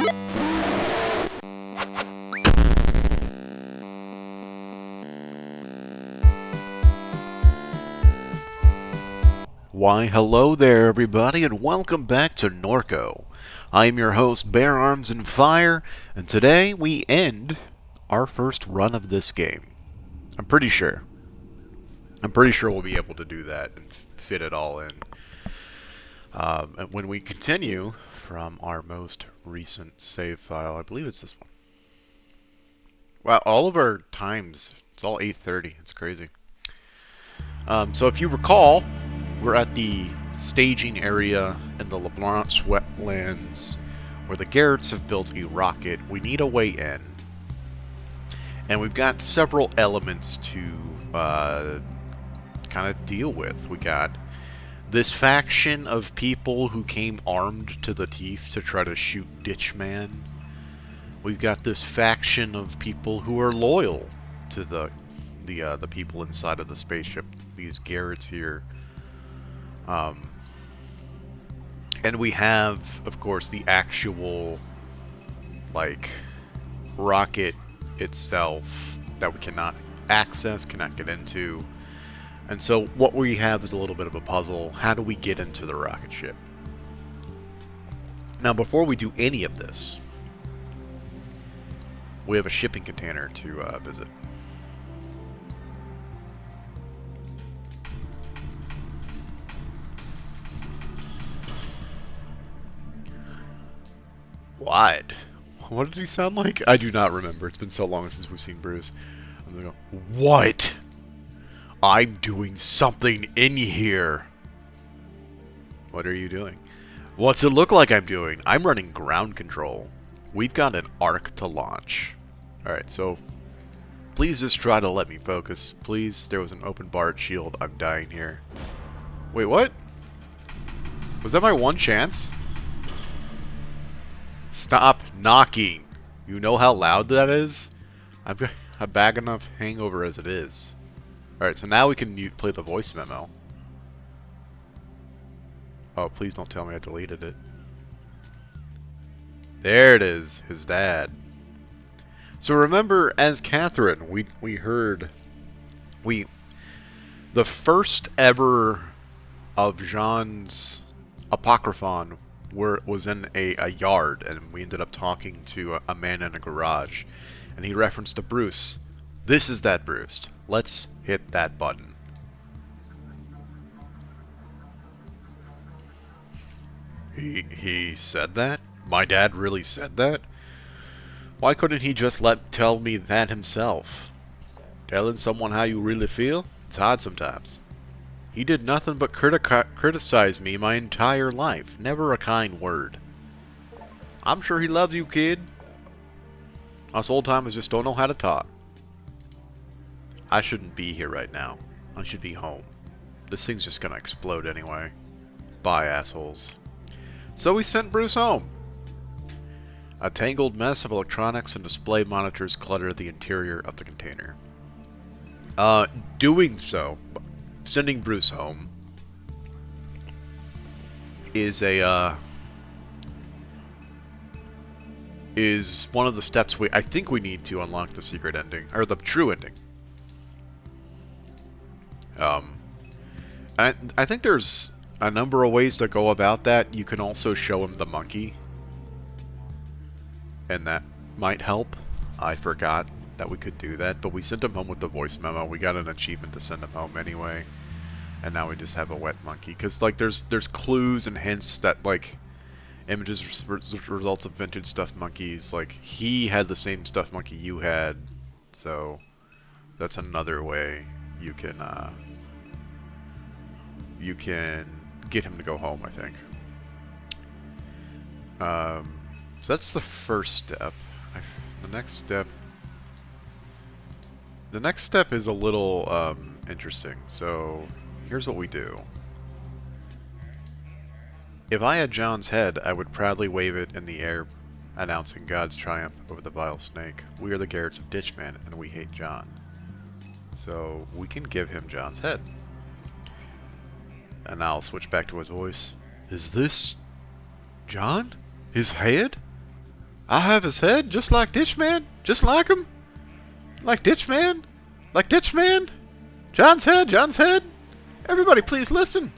Why, hello there, everybody, and welcome back to Norco. I am your host, Bear Arms and Fire, and today we end our first run of this game. I'm pretty sure. We'll be able to do that and fit it all in. And when we continue from our most recent save file, I believe it's this one. Wow, all of our times, it's all 8:30. It's crazy. So if you recall, we're at the staging area in the LeBlanc wetlands where the Garretts have built a rocket. We need a way in. And we've got several elements to kind of deal with. We got this faction of people who came armed to the teeth to try to shoot Ditchman. We've got this faction of people who are loyal to the people inside of the spaceship, these Garretts here. And we have, of course, the actual, like, rocket itself that we cannot access, cannot get into. And so what we have is a little bit of a puzzle. How do we get into the rocket ship? Now, before we do any of this, we have a shipping container to visit. What? What did he sound like? I do not remember. It's been so long since we've seen Bruce. I'm gonna go, what? I'm doing something in here. What are you doing? What's it look like I'm doing? I'm running ground control. We've got an arc to launch. Alright, so please just try to let me focus. Please, there was an open barred shield. I'm dying here. Wait, what? Was that my one chance? Stop knocking. You know how loud that is? I've got a bad enough hangover as it is. Alright, so now we can play the voice memo. Oh, please don't tell me I deleted it. There it is, his dad. So remember, as Catherine, we heard... The first ever of Jean's Apocryphon was in a yard, and we ended up talking to a man in a garage, and he referenced to Bruce. This is that Bruce. Let's hit that button. He said that? My dad really said that? Why couldn't he just tell me that himself? Telling someone how you really feel? It's hard sometimes. He did nothing but criticize me my entire life. Never a kind word. I'm sure he loves you, kid. Us old-timers just don't know how to talk. I shouldn't be here right now. I should be home. This thing's just gonna explode anyway. Bye, assholes. So we sent Bruce home. A tangled mess of electronics and display monitors clutter the interior of the container. Doing so, sending Bruce home is one of the steps I think we need to unlock the secret ending, or the true ending. I think there's a number of ways to go about that. You can also show him the monkey, and that might help. I forgot that we could do that, but we sent him home with the voice memo. We got an achievement to send him home anyway, and now we just have a wet monkey. Because like there's clues and hints that like images results of vintage stuffed monkeys. Like he had the same stuffed monkey you had, so that's another way you can get him to go home, I think. So that's the first step. The next step is a little interesting. So here's what we do. If I had John's head, I would proudly wave it in the air, announcing God's triumph over the vile snake. We are the Garretts of Ditchman, and we hate John. So we can give him John's head. And I'll switch back to his voice. Is this John? His head? I have his head, just like Ditchman, just like him, like Ditchman, like Ditchman. John's head, John's head. Everybody, please listen.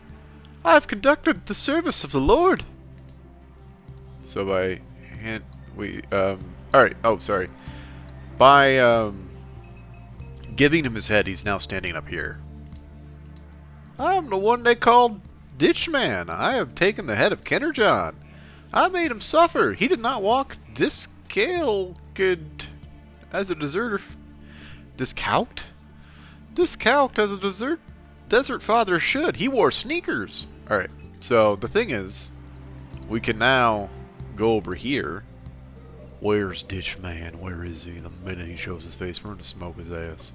I have conducted the service of the Lord. So by hand, all right. Oh, sorry. By giving him his head, he's now standing up here. I'm the one they called Ditchman. I have taken the head of Kennerjohn. I made him suffer. He did not walk discalced as a deserter. Discalced? Discalced as a desert father should. He wore sneakers. Alright, so the thing is, we can now go over here. Where's Ditchman? Where is he? The minute he shows his face, we're gonna smoke his ass.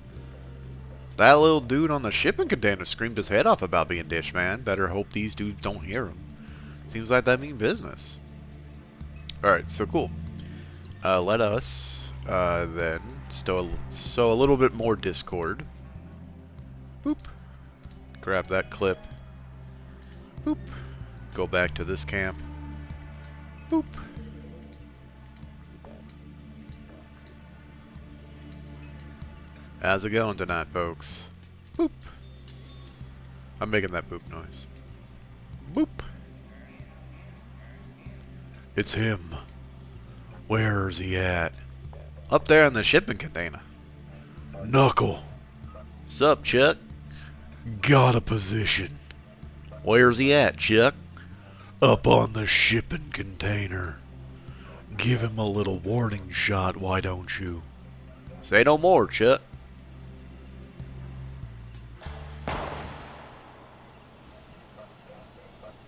That little dude on the shipping container screamed his head off about being Ditchman. Better hope these dudes don't hear him. Seems like that mean business. Alright, so cool. Let us then sow a little bit more discord. Boop. Grab that clip. Boop. Go back to this camp. Boop. How's it going tonight, folks? Boop. I'm making that boop noise. Boop. It's him. Where's he at? Up there in the shipping container. Knuckle. Sup, Chuck? Got a position. Where's he at, Chuck? Up on the shipping container. Give him a little warning shot, why don't you? Say no more, Chuck.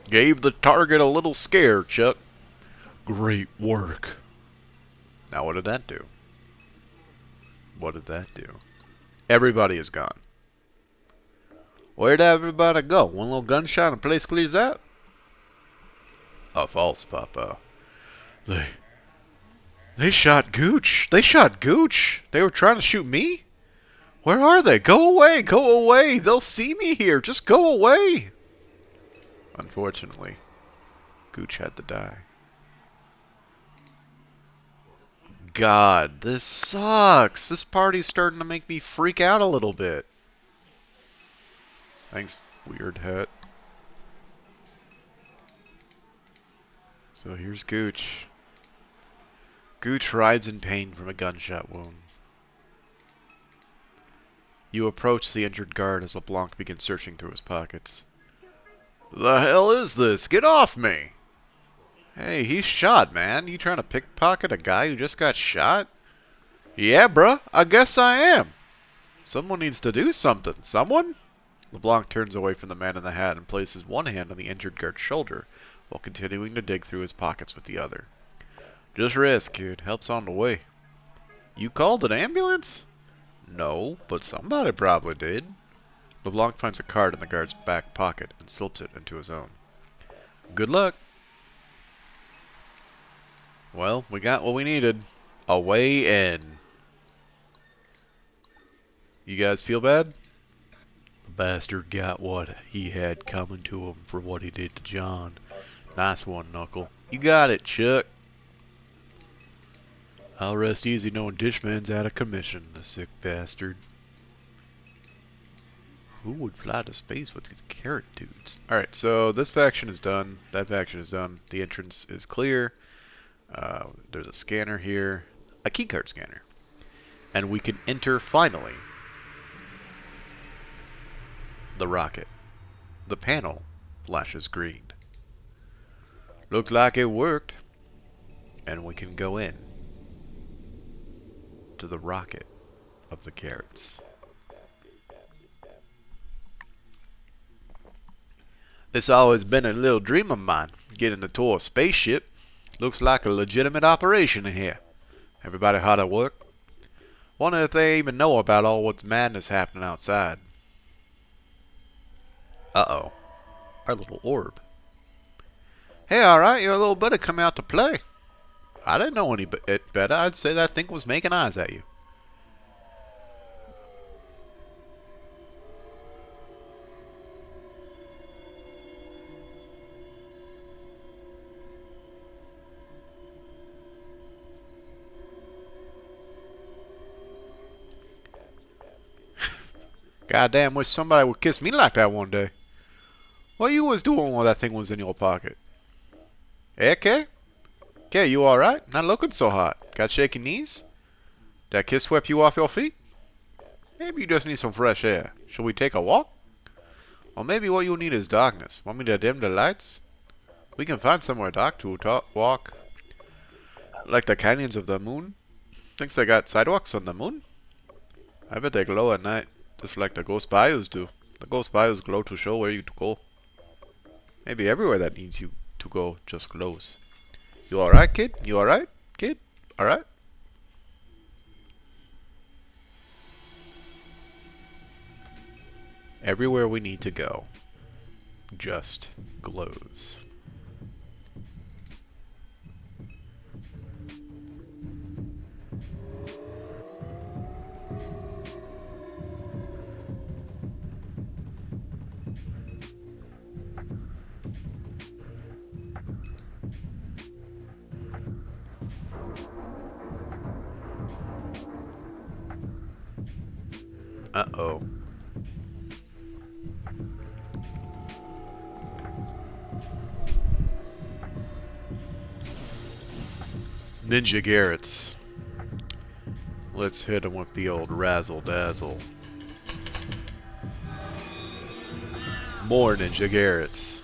Gave the target a little scare, Chuck. Great work. Now what did that do? What did that do? Everybody is gone. Where'd everybody go? One little gunshot and the place clears out? A false, Papa. They shot Gooch. They shot Gooch. They were trying to shoot me? Where are they? Go away. Go away. They'll see me here. Just go away. Unfortunately, Gooch had to die. God, this sucks. This party's starting to make me freak out a little bit. Thanks, weird hat. So here's Gooch. Gooch writhes in pain from a gunshot wound. You approach the injured guard as LeBlanc begins searching through his pockets. The hell is this? Get off me! Hey, he's shot, man. You trying to pickpocket a guy who just got shot? Yeah, bruh. I guess I am. Someone needs to do something. Someone? LeBlanc turns away from the man in the hat and places one hand on the injured guard's shoulder while continuing to dig through his pockets with the other. Just rest, kid. Help's on the way. You called an ambulance? No, but somebody probably did. LeBlanc finds a card in the guard's back pocket and slips it into his own. Good luck. Well, we got what we needed. A way in. You guys feel bad? The bastard got what he had coming to him for what he did to John. Nice one, Knuckle. You got it, Chuck. I'll rest easy knowing Ditchman's out of commission, the sick bastard. Who would fly to space with these carrot dudes? Alright, so this faction is done. That faction is done. The entrance is clear. There's a scanner here. A keycard scanner. And we can enter, finally, the rocket. The panel flashes green. Looks like it worked. And we can go in to the rocket of the carrots. It's always been a little dream of mine, getting to tour a spaceship. Looks like a legitimate operation in here. Everybody hard at work. Wonder if they even know about all what's madness happening outside. Uh-oh. Our little orb. Hey, alright, your little buddy come out to play. I didn't know any better. I'd say that thing was making eyes at you. Goddamn, wish somebody would kiss me like that one day. What you was doing while that thing was in your pocket? Eh, Kay? Kay, you alright? Not looking so hot. Got shaky knees? That kiss swept you off your feet? Maybe you just need some fresh air. Shall we take a walk? Or maybe what you need is darkness. Want me to dim the lights? We can find somewhere dark to walk. Like the canyons of the moon? Thinks they got sidewalks on the moon? I bet they glow at night, just like the ghost bayous do. The ghost bayous glow to show where you to go. Maybe everywhere that needs you to go just glows. You alright, kid? You alright, kid? Alright? Everywhere we need to go just glows. Uh-oh. Ninja Garretts. Let's hit him with the old razzle dazzle. More Ninja Garretts.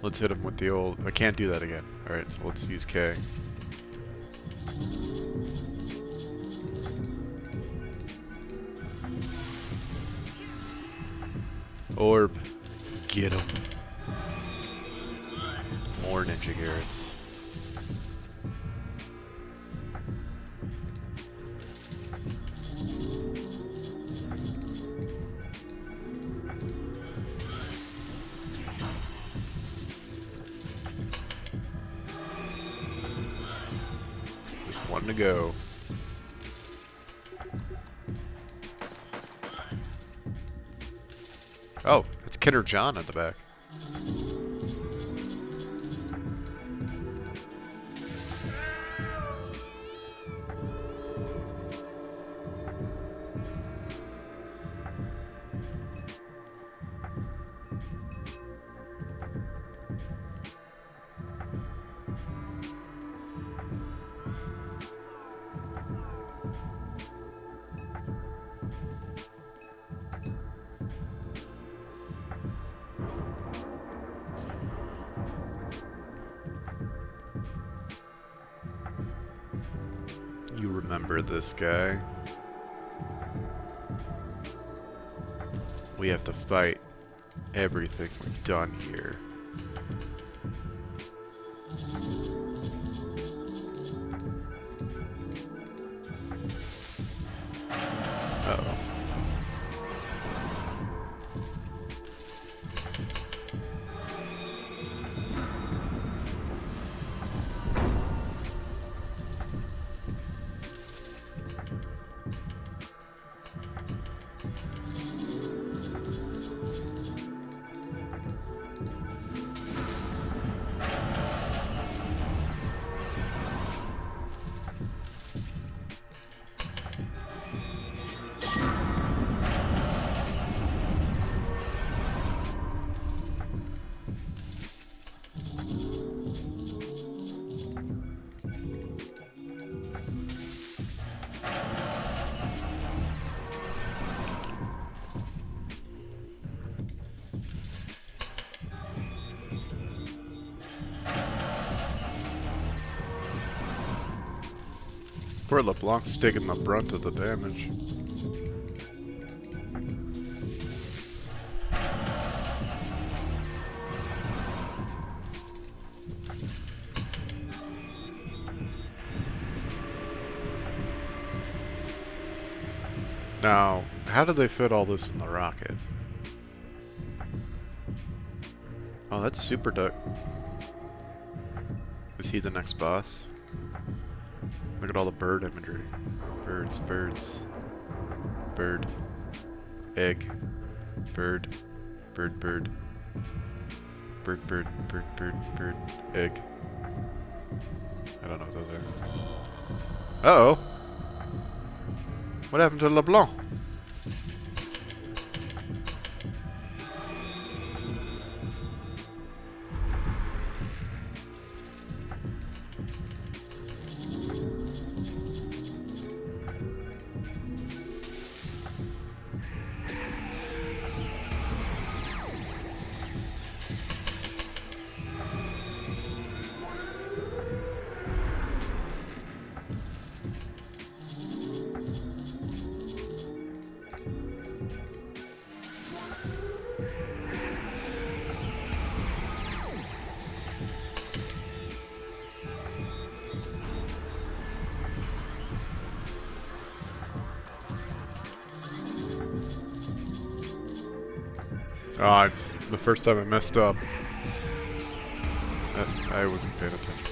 Let's hit him with the old... I can't do that again. Alright, so let's use K. Orb. Get him. More Ninja Garretts. Just one to go. Oh, it's Kidder John at the back. You remember this guy. We have to fight everything we've done here. Uh-oh. Poor LeBlanc's taking the brunt of the damage. Now, how did they fit all this in the rocket? Oh, that's Super Duck. Is he the next boss? Look at all the bird imagery. Birds, birds. Bird. Egg. Bird. Bird, bird. Bird, bird, bird, bird, bird. Egg. I don't know what those are. Uh-oh! What happened to LeBlanc? The first time I messed up, I wasn't paying attention.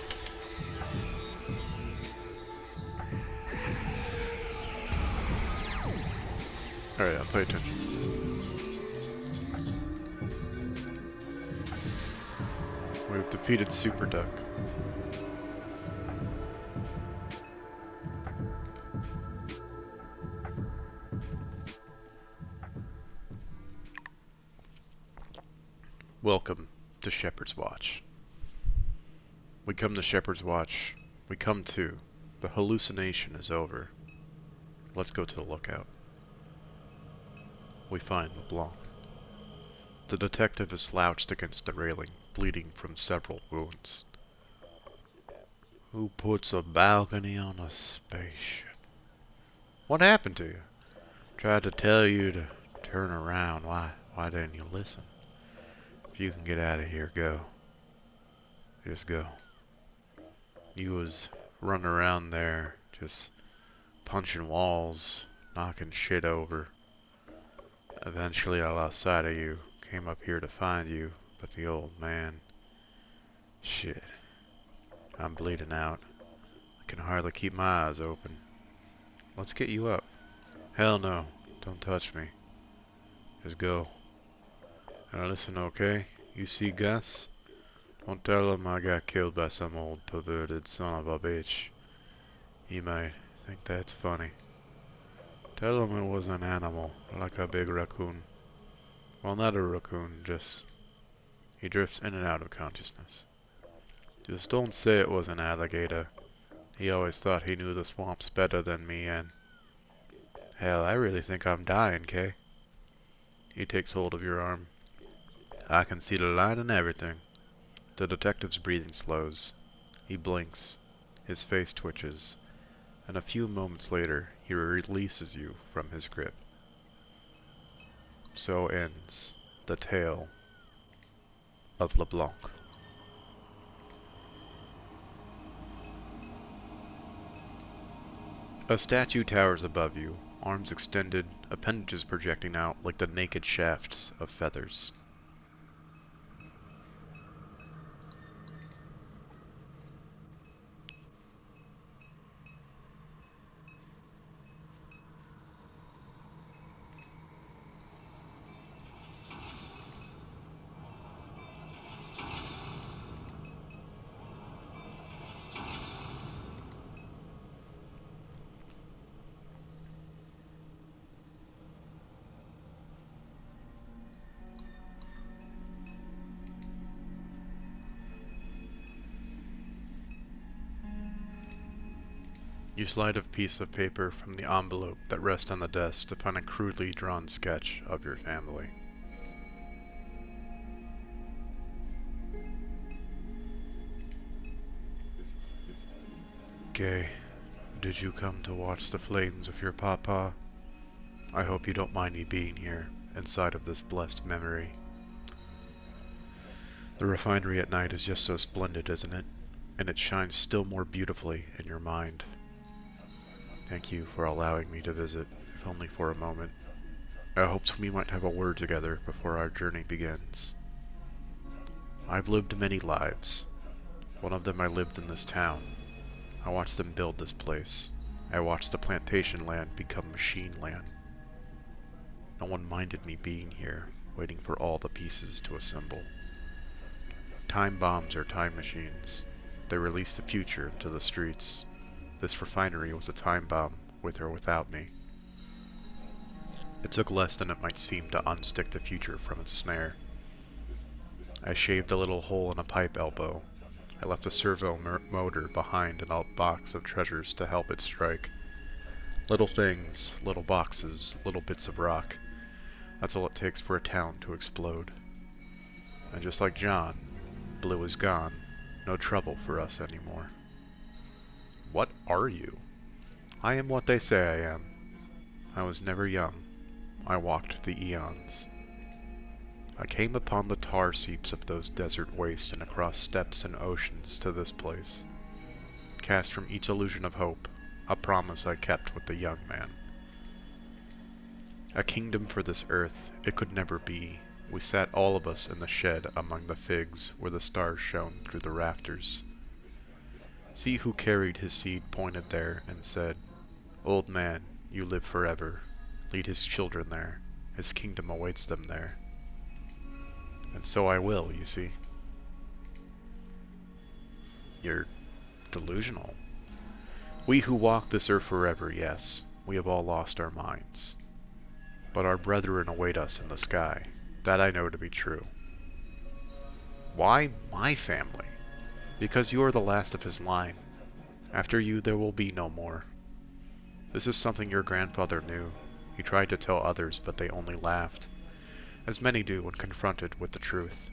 Alright, I'll pay attention. We've defeated Super Duck. Welcome to Shepherd's Watch. We come to Shepherd's Watch. We come to. The hallucination is over. Let's go to the lookout. We find LeBlanc. The detective is slouched against the railing, bleeding from several wounds. Who puts a balcony on a spaceship? What happened to you? Tried to tell you to turn around. Why didn't you listen? If you can get out of here, go. Just go. You was running around there, just punching walls, knocking shit over. Eventually I lost sight of you, came up here to find you, but the old man... Shit. I'm bleeding out. I can hardly keep my eyes open. Let's get you up. Hell no, don't touch me. Just go. Now listen, okay? You see Gus? Don't tell him I got killed by some old perverted son of a bitch. He might think that's funny. Tell him it was an animal, like a big raccoon. Well, not a raccoon, just... He drifts in and out of consciousness. Just don't say it was an alligator. He always thought he knew the swamps better than me, and... Hell, I really think I'm dying, Kay. He takes hold of your arm. I can see the light and everything. The detective's breathing slows. He blinks. His face twitches. And a few moments later, he releases you from his grip. So ends the tale of LeBlanc. A statue towers above you, arms extended, appendages projecting out like the naked shafts of feathers. You slide a piece of paper from the envelope that rests on the desk to find a crudely drawn sketch of your family. Gay, did you come to watch the flames with your papa? I hope you don't mind me being here, inside of this blessed memory. The refinery at night is just so splendid, isn't it? And it shines still more beautifully in your mind. Thank you for allowing me to visit, if only for a moment. I hoped we might have a word together before our journey begins. I've lived many lives. One of them I lived in this town. I watched them build this place. I watched the plantation land become machine land. No one minded me being here, waiting for all the pieces to assemble. Time bombs are time machines. They release the future into the streets. This refinery was a time bomb, with or without me. It took less than it might seem to unstick the future from its snare. I shaved a little hole in a pipe elbow. I left a servo motor behind in a box of treasures to help it strike. Little things, little boxes, little bits of rock. That's all it takes for a town to explode. And just like John, Blue is gone. No trouble for us anymore. What are you? I am what they say I am. I was never young. I walked the eons. I came upon the tar seeps of those desert wastes and across steppes and oceans to this place. Cast from each illusion of hope, a promise I kept with the young man. A kingdom for this earth, it could never be, We sat all of us in the shed among the figs where the stars shone through the rafters. See who carried his seed pointed there and said, "Old man, you live forever. Lead his children there. His kingdom awaits them there." And so I will, you see. You're delusional. We who walk this earth forever, yes, we have all lost our minds. But our brethren await us in the sky. That I know to be true. Why my family? Because you are the last of his line. After you there will be no more. This is something your grandfather knew. He tried to tell others, but they only laughed, as many do when confronted with the truth.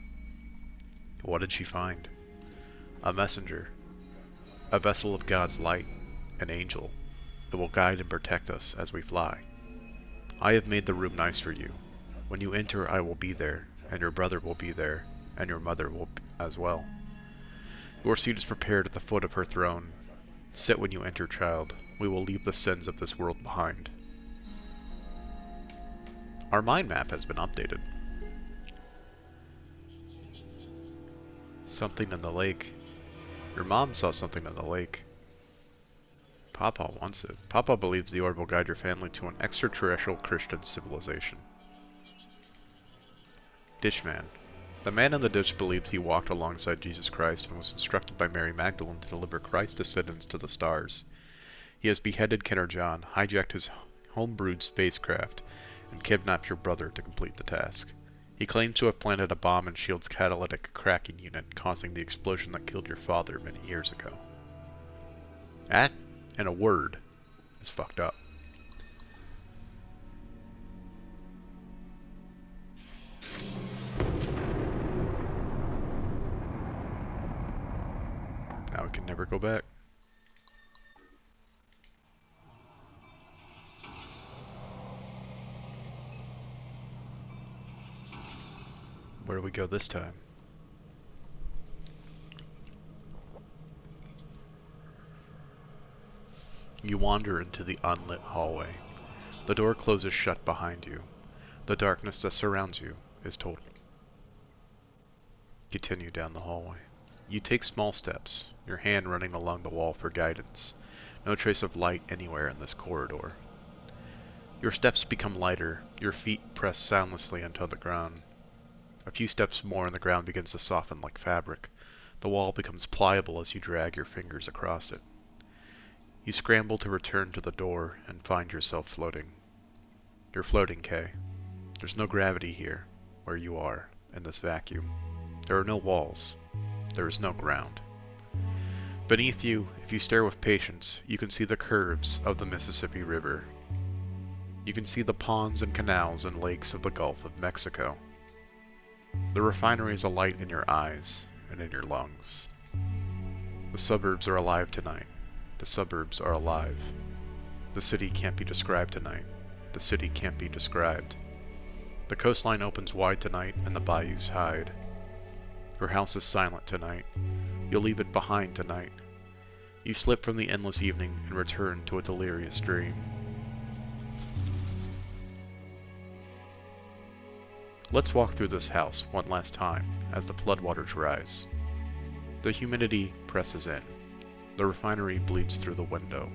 What did she find? A messenger. A vessel of God's light. An angel. It will guide and protect us as we fly. I have made the room nice for you. When you enter, I will be there, and your brother will be there, and your mother will as well. Your seat is prepared at the foot of her throne. Sit when you enter, child. We will leave the sins of this world behind. Our mind map has been updated. Something in the lake. Your mom saw something in the lake. Papa wants it. Papa believes the orb will guide your family to an extraterrestrial Christian civilization. Ditchman. The man in the ditch believed he walked alongside Jesus Christ and was instructed by Mary Magdalene to deliver Christ's descendants to the stars. He has beheaded Kenner John, hijacked his homebrewed spacecraft, and kidnapped your brother to complete the task. He claims to have planted a bomb in S.H.I.E.L.D's catalytic cracking unit, causing the explosion that killed your father many years ago. That, in a word, is fucked up. Now we can never go back. Where do we go this time? You wander into the unlit hallway. The door closes shut behind you. The darkness that surrounds you is total. Continue down the hallway. You take small steps, your hand running along the wall for guidance. No trace of light anywhere in this corridor. Your steps become lighter, your feet press soundlessly into the ground. A few steps more and the ground begins to soften like fabric. The wall becomes pliable as you drag your fingers across it. You scramble to return to the door and find yourself floating. You're floating, Kay. There's no gravity here, where you are, in this vacuum. There are no walls. There is no ground. Beneath you, if you stare with patience, you can see the curves of the Mississippi River. You can see the ponds and canals and lakes of the Gulf of Mexico. The refinery is a light in your eyes and in your lungs. The suburbs are alive tonight. The suburbs are alive. The city can't be described tonight. The city can't be described. The coastline opens wide tonight and the bayous hide. Your house is silent tonight. You'll leave it behind tonight. You slip from the endless evening and return to a delirious dream. Let's walk through this house one last time as the floodwaters rise. The humidity presses in. The refinery bleeds through the window.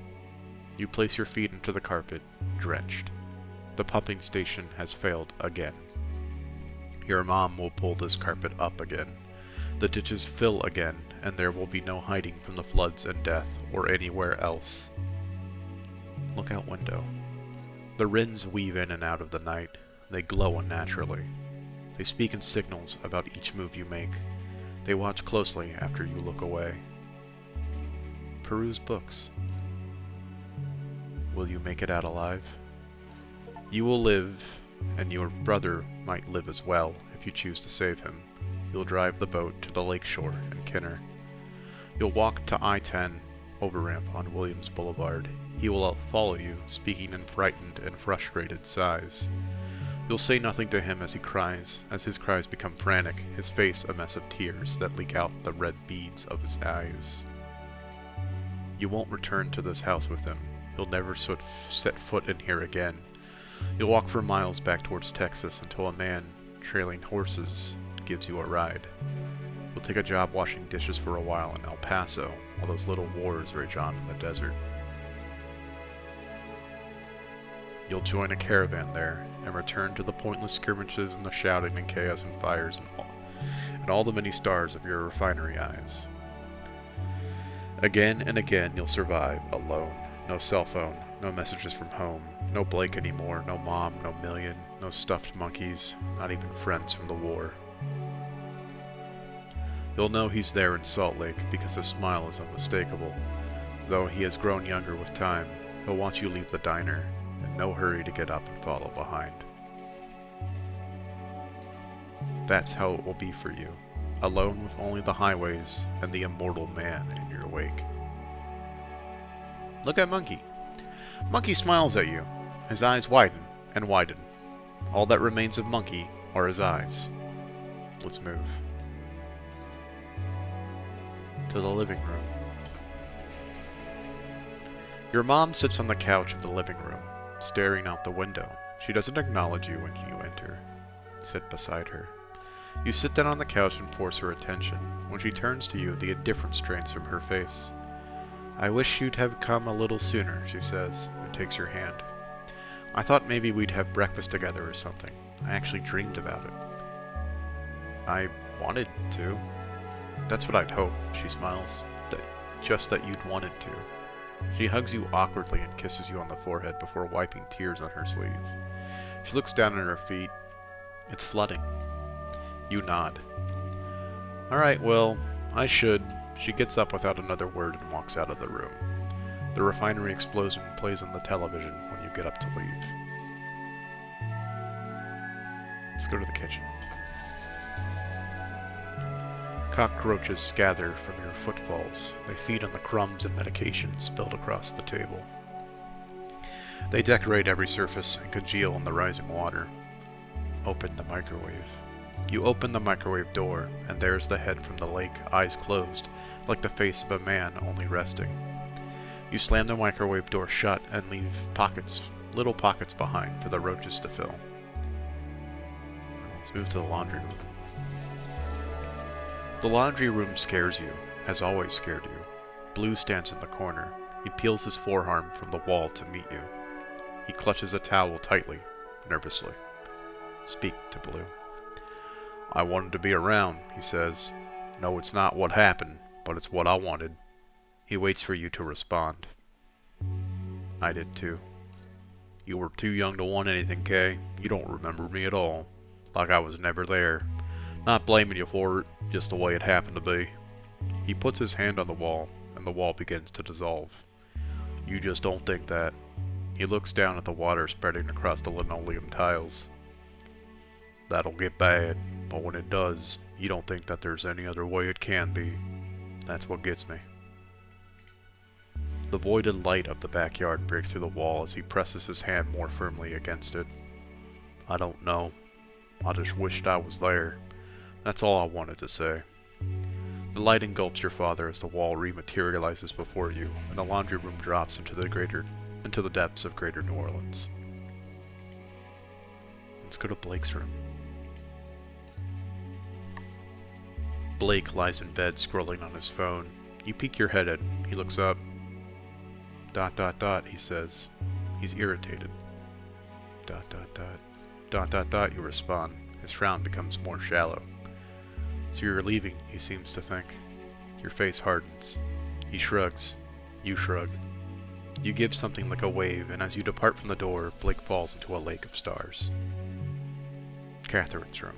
You place your feet into the carpet, drenched. The pumping station has failed again. Your mom will pull this carpet up again. The ditches fill again, and there will be no hiding from the floods and death or anywhere else. Look out window. The wrens weave in and out of the night. They glow unnaturally. They speak in signals about each move you make. They watch closely after you look away. Peruse books. Will you make it out alive? You will live, and your brother might live as well if you choose to save him. You'll drive the boat to the lakeshore in Kenner. You'll walk to I-10 over-ramp on Williams Boulevard. He will follow you, speaking in frightened and frustrated sighs. You'll say nothing to him as he cries, as his cries become frantic, his face a mess of tears that leak out the red beads of his eyes. You won't return to this house with him. He'll never set foot in here again. You'll walk for miles back towards Texas until a man trailing horses gives you a ride. You'll take a job washing dishes for a while in El Paso, while those little wars rage on in the desert. You'll join a caravan there, and return to the pointless skirmishes and the shouting and chaos and fires and all the many stars of your refinery eyes. Again and again you'll survive, alone. No cell phone, no messages from home, no Blake anymore, no mom, no million, no stuffed monkeys, not even friends from the war. You'll know he's there in Salt Lake because his smile is unmistakable. Though he has grown younger with time, he'll want you to leave the diner, in no hurry to get up and follow behind. That's how it will be for you, alone with only the highways and the immortal man in your wake. Look at Monkey. Monkey smiles at you. His eyes widen and widen. All that remains of Monkey are his eyes. Let's move. To the living room. Your mom sits on the couch of the living room, staring out the window. She doesn't acknowledge you when you enter. Sit beside her. You sit down on the couch and force her attention. When she turns to you, the indifference drains from her face. I wish you'd have come a little sooner, she says, and takes your hand. I thought maybe we'd have breakfast together or something. I actually dreamed about it. I wanted to. That's what I'd hope, she smiles. Just that you'd wanted to. She hugs you awkwardly and kisses you on the forehead before wiping tears on her sleeve. She looks down at her feet. It's flooding. You nod. Alright, well, I should. She gets up without another word and walks out of the room. The refinery explosion plays on the television when you get up to leave. Let's go to the kitchen. Cockroaches scatter from your footfalls. They feed on the crumbs and medication spilled across the table. They decorate every surface and congeal in the rising water. Open the microwave. You open the microwave door, and there's the head from the lake, eyes closed, like the face of a man only resting. You slam the microwave door shut and leave little pockets behind for the roaches to fill. Let's move to the laundry room. The laundry room scares you, has always scared you. Blue stands in the corner. He peels his forearm from the wall to meet you. He clutches a towel tightly, nervously. Speak to Blue. I wanted to be around, he says. No, it's not what happened, but it's what I wanted. He waits for you to respond. I did too. You were too young to want anything, Kay. You don't remember me at all. Like I was never there. Not blaming you for it, just the way it happened to be. He puts his hand on the wall, and the wall begins to dissolve. You just don't think that. He looks down at the water spreading across the linoleum tiles. That'll get bad, but when it does, you don't think that there's any other way it can be. That's what gets me. The voided light of the backyard breaks through the wall as he presses his hand more firmly against it. I don't know. I just wished I was there. That's all I wanted to say. The light engulfs your father as the wall rematerializes before you, and the laundry room drops into the depths of Greater New Orleans. Let's go to Blake's room. Blake lies in bed scrolling on his phone. You peek your head in. He looks up. ... he says. He's irritated. ... You respond. His frown becomes more shallow. So you're leaving, he seems to think. Your face hardens. He shrugs. You shrug. You give something like a wave, and as you depart from the door, Blake falls into a lake of stars. Catherine's room.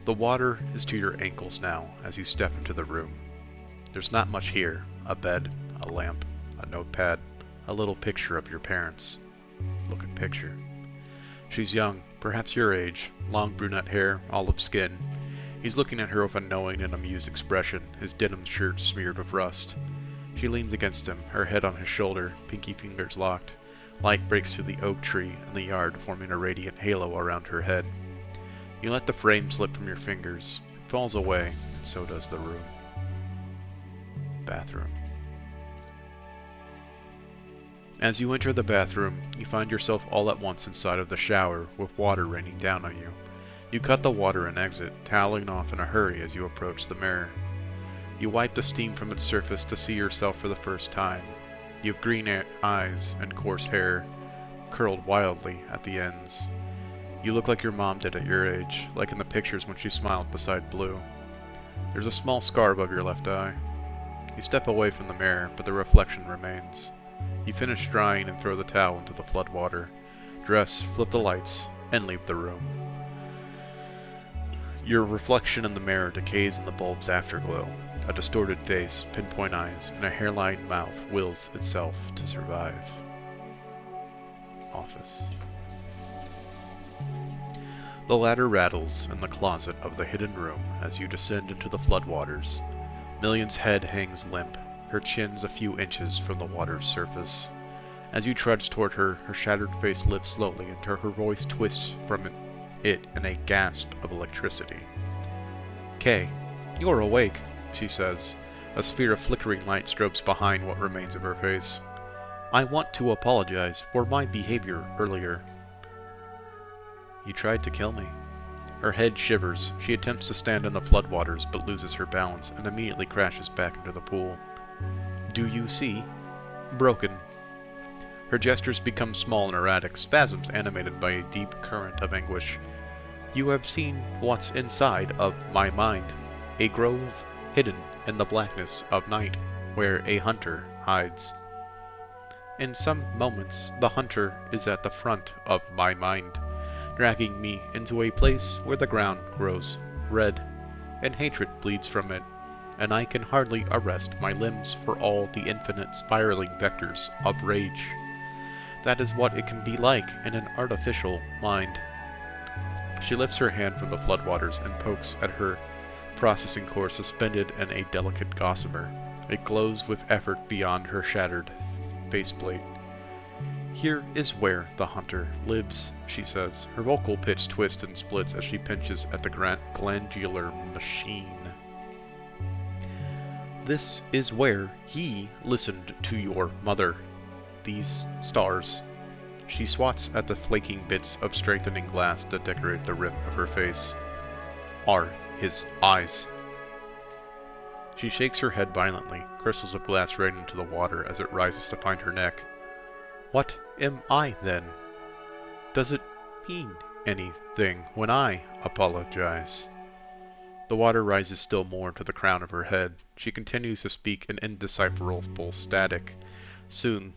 The water is to your ankles now as you step into the room. There's not much here. A bed, a lamp, a notepad, a little picture of your parents. Look at picture. She's young, perhaps your age, long brunette hair, olive skin. He's looking at her with a knowing and amused expression, his denim shirt smeared with rust. She leans against him, her head on his shoulder, pinky fingers locked. Light breaks through the oak tree in the yard, forming a radiant halo around her head. You let the frame slip from your fingers. It falls away, and so does the room. Bathroom. As you enter the bathroom, you find yourself all at once inside of the shower with water raining down on you. You cut the water and exit, toweling off in a hurry as you approach the mirror. You wipe the steam from its surface to see yourself for the first time. You have green eyes and coarse hair, curled wildly at the ends. You look like your mom did at your age, like in the pictures when she smiled beside Blue. There's a small scar above your left eye. You step away from the mirror, but the reflection remains. You finish drying and throw the towel into the floodwater, dress, flip the lights, and leave the room. Your reflection in the mirror decays in the bulb's afterglow. A distorted face, pinpoint eyes, and a hairline mouth wills itself to survive. Office. The ladder rattles in the closet of the hidden room as you descend into the floodwaters. Million's head hangs limp, her chin's a few inches from the water's surface. As you trudge toward her, her shattered face lifts slowly until her voice twists from it in a gasp of electricity. "Kay, you're awake," she says. A sphere of flickering light strobes behind what remains of her face. "I want to apologize for my behavior earlier." "You tried to kill me." Her head shivers. She attempts to stand in the floodwaters, but loses her balance and immediately crashes back into the pool. "Do you see? Broken." Her gestures become small and erratic, spasms animated by a deep current of anguish. "You have seen what's inside of my mind. A grove hidden in the blackness of night, where a hunter hides. In some moments, the hunter is at the front of my mind, dragging me into a place where the ground grows red, and hatred bleeds from it, and I can hardly arrest my limbs for all the infinite spiraling vectors of rage. That is what it can be like in an artificial mind." She lifts her hand from the floodwaters and pokes at her processing core suspended in a delicate gossamer. It glows with effort beyond her shattered faceplate. "Here is where the hunter lives," she says. Her vocal pitch twists and splits as she pinches at the glandular machine. "This is where he listened to your mother. These stars." She swats at the flaking bits of strengthening glass that decorate the rim of her face. "Are his eyes." She shakes her head violently, crystals of glass rain into the water as it rises to find her neck. "What am I, then? Does it mean anything when I apologize?" The water rises still more to the crown of her head. She continues to speak in indecipherable static. Soon,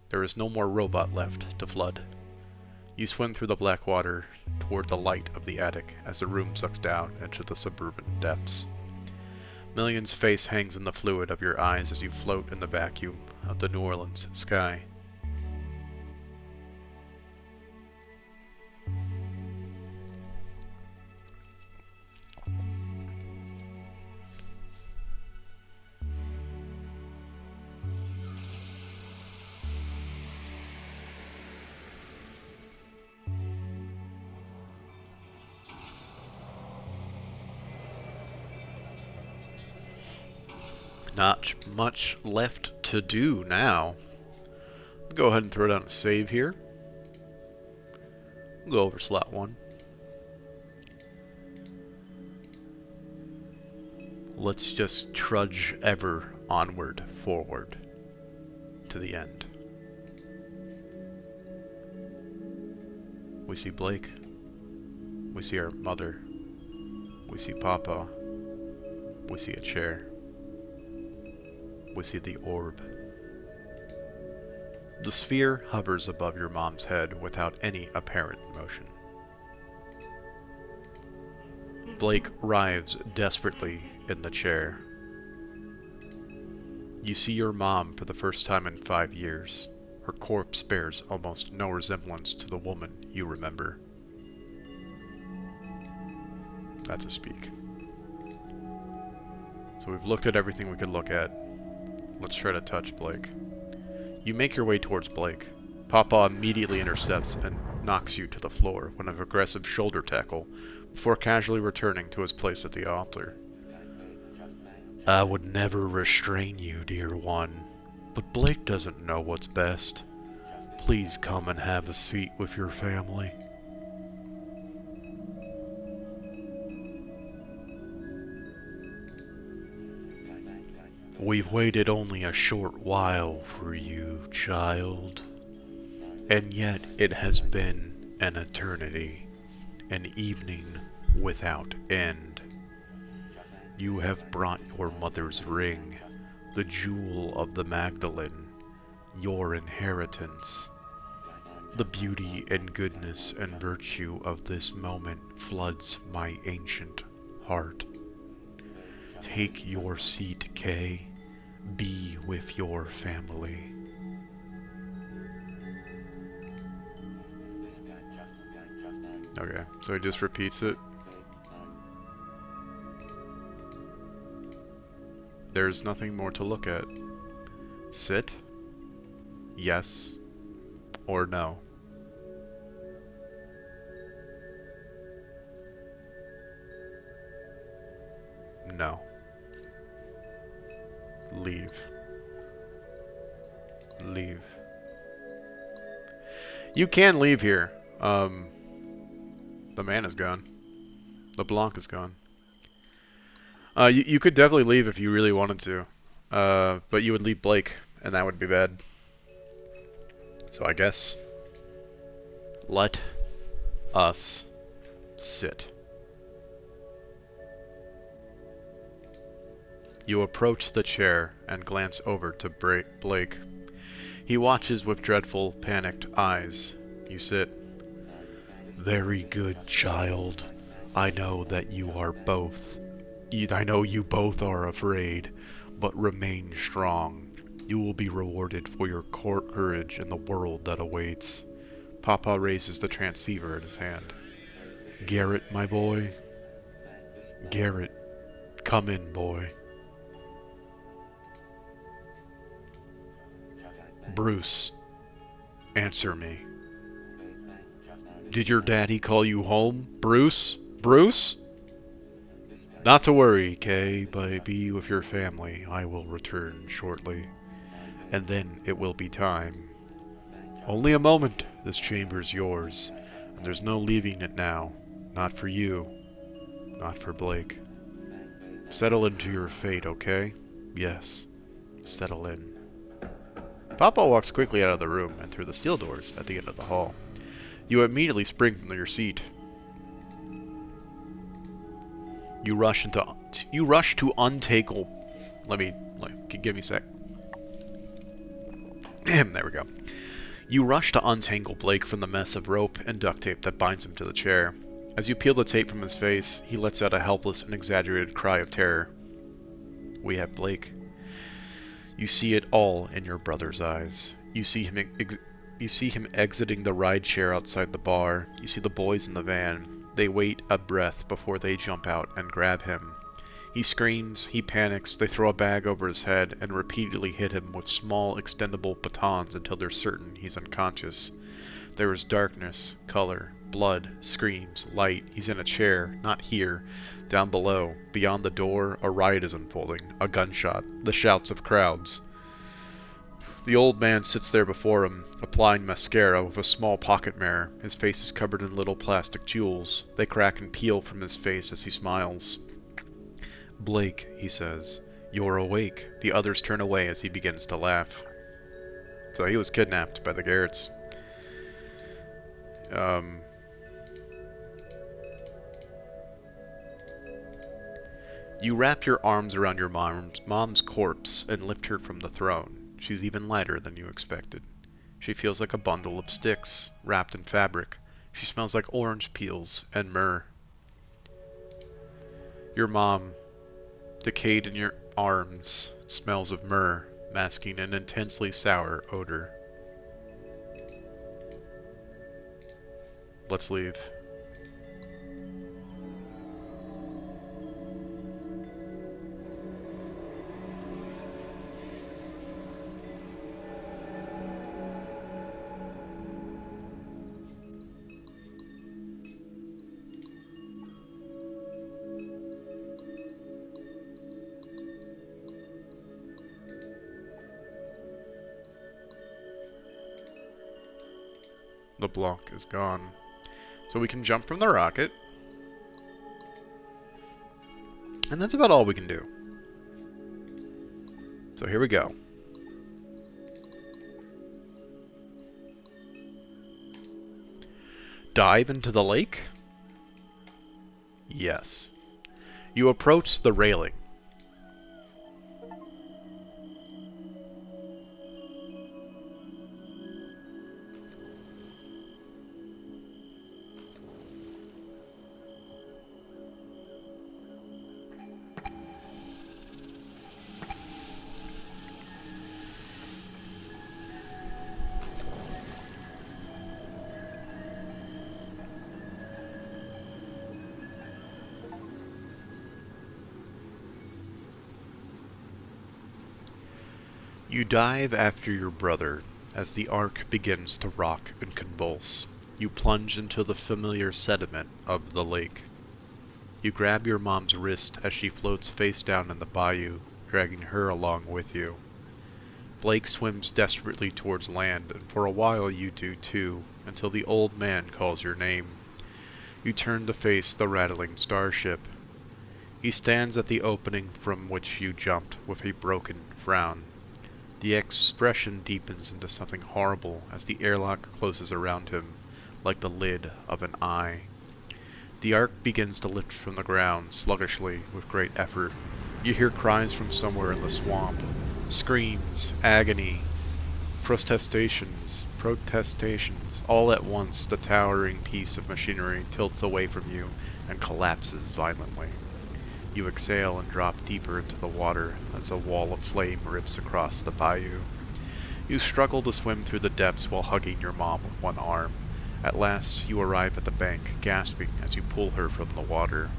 there is no more robot left to flood. You swim through the black water toward the light of the attic as the room sucks down into the suburban depths. Million's face hangs in the fluid of your eyes as you float in the vacuum of the New Orleans sky. Not much left to do now. Go ahead and throw down a save here. Go over slot 1. Let's just trudge ever onward, forward, to the end. We see Blake. We see our mother. We see Papa. We see a chair. We see the orb. The sphere hovers above your mom's head without any apparent motion. Blake writhes desperately in the chair. You see your mom for the first time in 5 years. Her corpse bears almost no resemblance to the woman you remember. That's a speak. So we've looked at everything we could look at. Let's try to touch Blake. You make your way towards Blake. Papa immediately intercepts and knocks you to the floor with an aggressive shoulder tackle before casually returning to his place at the altar. "I would never restrain you, dear one, but Blake doesn't know what's best. Please come and have a seat with your family. We've waited only a short while for you, child, and yet it has been an eternity, an evening without end. You have brought your mother's ring, the jewel of the Magdalene, your inheritance. The beauty and goodness and virtue of this moment floods my ancient heart. Take your seat, Kay. Be with your family. Okay, so he just repeats it. There's nothing more to look at. Sit? Yes or no? No. Leave. Leave. You can leave here. The man is gone. LeBlanc is gone. You could definitely leave if you really wanted to. But you would leave Blake, and that would be bad. So I guess let us sit. You approach the chair and glance over to Blake. He watches with dreadful, panicked eyes. You sit. Very good, child. I know that you are both. I know you both are afraid, but remain strong. You will be rewarded for your courage in the world that awaits. Papa raises the transceiver in his hand. Garrett, my boy. Garrett, come in, boy. Bruce, answer me. Did your daddy call you home, Bruce? Bruce? Not to worry, Kay, but be with your family. I will return shortly. And then it will be time. Only a moment. This chamber's yours. And there's no leaving it now. Not for you. Not for Blake. Settle into your fate, okay? Yes. Settle in. Papa walks quickly out of the room and through the steel doors at the end of the hall. You immediately spring from your seat. You rush to untangle. Give me a sec. There we go. You rush to untangle Blake from the mess of rope and duct tape that binds him to the chair. As you peel the tape from his face, he lets out a helpless and exaggerated cry of terror. We have Blake. You see it all in your brother's eyes. You see him exiting the ride chair outside the bar. You see the boys in the van. They wait a breath before they jump out and grab him. He screams, he panics, they throw a bag over his head and repeatedly hit him with small extendable batons until they're certain he's unconscious. There is darkness, color, blood, screams, light. He's in a chair, not here. Down below, beyond the door, a riot is unfolding. A gunshot, the shouts of crowds. The old man sits there before him, applying mascara with a small pocket mirror. His face is covered in little plastic jewels. They crack and peel from his face as he smiles. Blake, he says, you're awake. The others turn away as he begins to laugh. So he was kidnapped by the Garretts. You wrap your arms around your mom's corpse and lift her from the throne. She's even lighter than you expected. She feels like a bundle of sticks, wrapped in fabric. She smells like orange peels and myrrh. Your mom, decayed in your arms, smells of myrrh, masking an intensely sour odor. Let's leave. LeBlanc is gone. So we can jump from the rocket. And that's about all we can do. So here we go. Dive into the lake? Yes. You approach the railing. You dive after your brother as the ark begins to rock and convulse. You plunge into the familiar sediment of the lake. You grab your mom's wrist as she floats face down in the bayou, dragging her along with you. Blake swims desperately towards land, and for a while you do too, until the old man calls your name. You turn to face the rattling starship. He stands at the opening from which you jumped with a broken frown. The expression deepens into something horrible as the airlock closes around him, like the lid of an eye. The ark begins to lift from the ground, sluggishly, with great effort. You hear cries from somewhere in the swamp. Screams, agony, protestations. All at once, the towering piece of machinery tilts away from you and collapses violently. You exhale and drop deeper into the water as a wall of flame rips across the bayou. You struggle to swim through the depths while hugging your mom with one arm. At last, you arrive at the bank, gasping as you pull her from the water.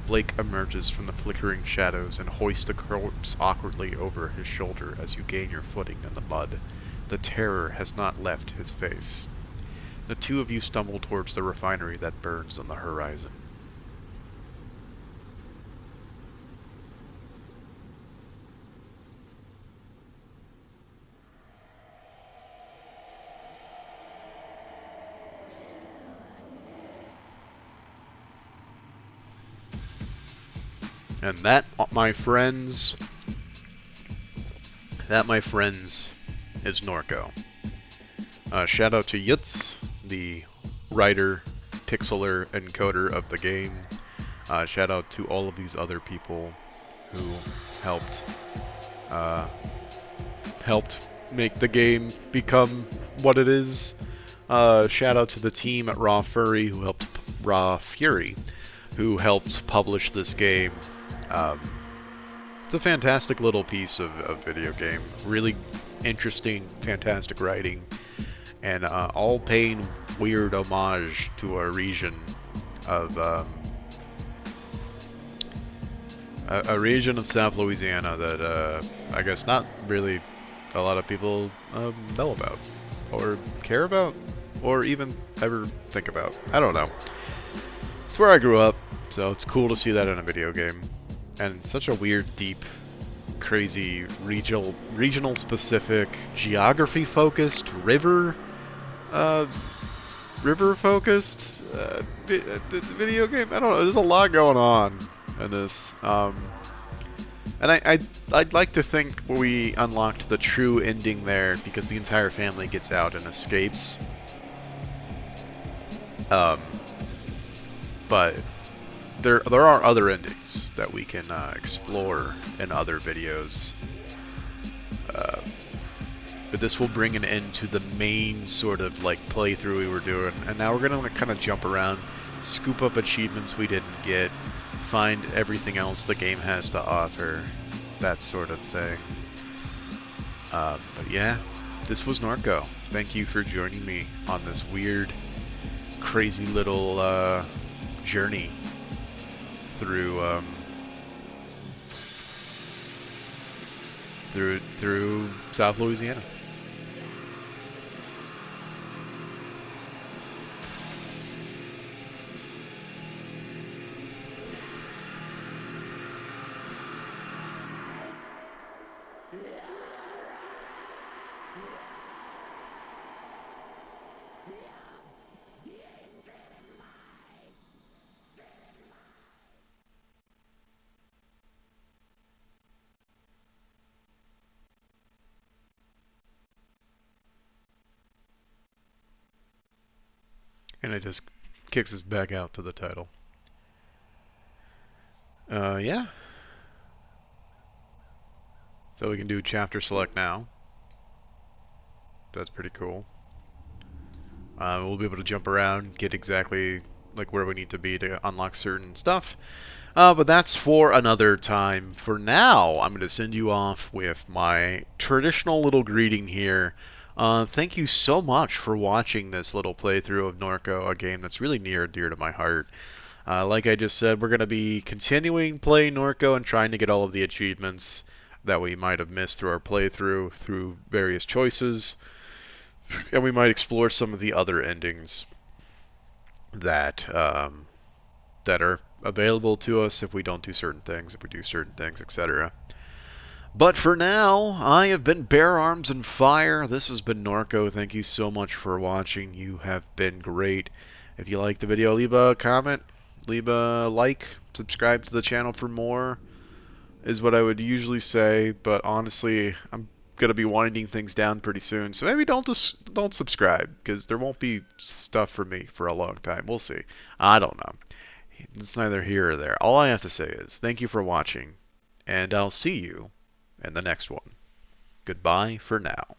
Blake emerges from the flickering shadows and hoists the corpse awkwardly over his shoulder as you gain your footing in the mud. The terror has not left his face. The two of you stumble towards the refinery that burns on the horizon. And that, my friends, is Norco. Shout out to Yutz, the writer, pixeler, and coder of the game. Shout out to all of these other people who helped make the game become what it is. Shout out to the team at Raw Fury who helped publish this game. It's a fantastic little piece of video game. Really interesting, fantastic writing, and all paying weird homage to a region of South Louisiana that I guess not really a lot of people know about, or care about, or even ever think about. I don't know. It's where I grew up, so it's cool to see that in a video game. And such a weird, deep, crazy, regional specific, geography focused, river focused video game. I don't know. There's a lot going on in this. And I'd like to think we unlocked the true ending there because the entire family gets out and escapes. But there are other endings that we can explore in other videos. But this will bring an end to the main sort of like playthrough we were doing, and now we're gonna kind of jump around, scoop up achievements we didn't get, find everything else the game has to offer, that sort of thing. But yeah, this was Norco. Thank you for joining me on this weird, crazy little journey through through South Louisiana. And it just kicks us back out to the title. Yeah. So we can do chapter select now. That's pretty cool. We'll be able to jump around, get exactly like where we need to be to unlock certain stuff. But that's for another time. For now, I'm going to send you off with my traditional little greeting here. Thank you so much for watching this little playthrough of Norco, a game that's really near and dear to my heart. Like I just said, we're going to be continuing playing Norco and trying to get all of the achievements that we might have missed through our playthrough through various choices. And we might explore some of the other endings that that are available to us if we don't do certain things, if we do certain things, etc. But for now, I have been Bear Arms and Fire. This has been Norco. Thank you so much for watching. You have been great. If you liked the video, leave a comment, leave a like, subscribe to the channel for more, is what I would usually say. But honestly, I'm gonna be winding things down pretty soon, so maybe don't subscribe, because there won't be stuff for me for a long time. We'll see. I don't know. It's neither here or there. All I have to say is thank you for watching, and I'll see you in the next one. Goodbye for now.